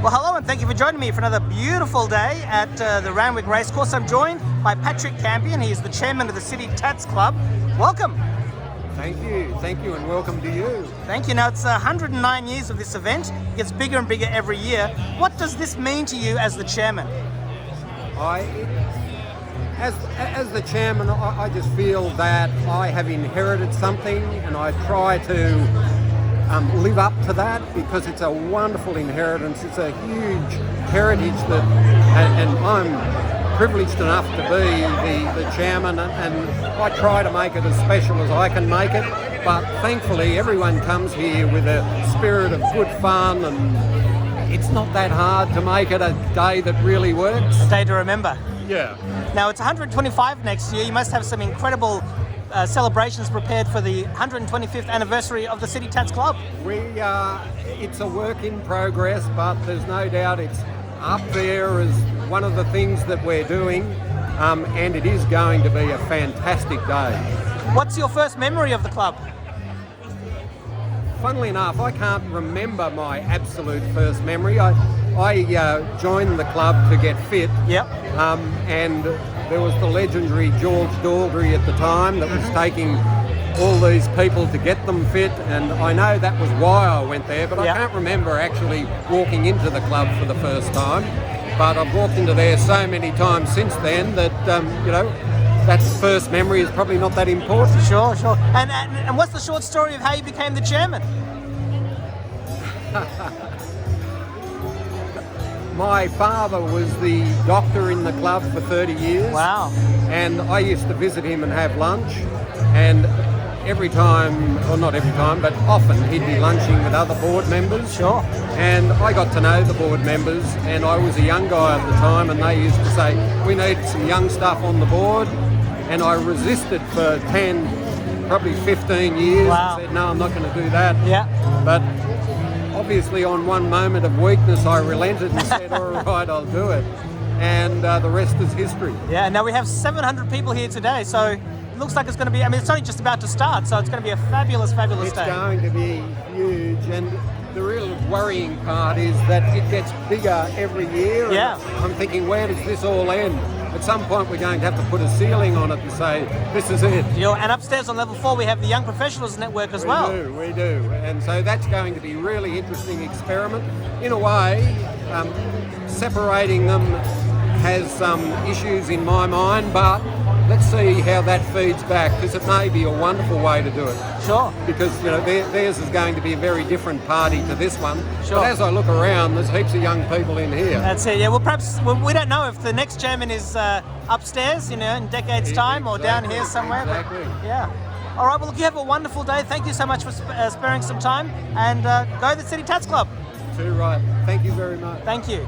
Well, hello and thank you for joining me for another beautiful day at the Randwick Racecourse. I'm joined by Patrick Campion. He's the chairman of the City Tats Club. Welcome. Thank you, and welcome to you. Thank you. Now, it's 109 years of this event. It gets bigger and bigger every year. What does this mean to you as the chairman? As the chairman, I just feel that I have inherited something, and I try to live up to that because it's a wonderful inheritance. It's a huge heritage that, and I'm privileged enough to be the chairman, and I try to make it as special as I can make it. But thankfully, everyone comes here with a spirit of good fun, and it's not that hard to make it a day that really works. A day to remember. Yeah. Now, it's 125 next year. You must have some incredible celebrations prepared for the 125th anniversary of the City Tats Club. It's a work in progress, but there's no doubt it's up there as one of the things that we're doing, and it is going to be a fantastic day. What's your first memory of the club? Funnily enough, I can't remember my absolute first memory. I joined the club to get fit. Yep. And there was the legendary George Daldry at the time that was taking all these people to get them fit, and I know that was why I went there, but Yep. I can't remember actually walking into the club for the first time. But I've walked into there so many times since then that, that first memory is probably not that important. Sure. And what's the short story of how you became the chairman? My father was the doctor in the club for 30 years. Wow. And I used to visit him and have lunch. And every time, or not every time, but often he'd be lunching with other board members. Sure. And I got to know the board members, and I was a young guy at the time, and they used to say, we need some young stuff on the board. And I resisted for 10, probably 15 years. Wow. And said, no, I'm not going to do that. Yeah. But obviously on one moment of weakness I relented and said, all right, I'll do it. And the rest is history. Yeah, now we have 700 people here today, so it looks like it's going to be, it's only just about to start, so it's going to be a fabulous day. It's going to be huge, and the real worrying part is that it gets bigger every year. Yeah. I'm thinking, where does this all end? At some point we're going to have to put a ceiling on it and say, this is it. And upstairs on level 4 we have the Young Professionals Network as well. We do. And so that's going to be a really interesting experiment. In a way, separating them has some issues in my mind, but let's see how that feeds back, because it may be a wonderful way to do it. Sure. Because theirs is going to be a very different party to this one. Sure. But as I look around, there's heaps of young people in here. That's it. Yeah. Well, perhaps we don't know if the next chairman is upstairs, in decades' time, or down here somewhere. Exactly. But, yeah. All right. Well, look, you have a wonderful day. Thank you so much for sparing some time, and go to the City Tats Club. Too right. Thank you very much. Thank you.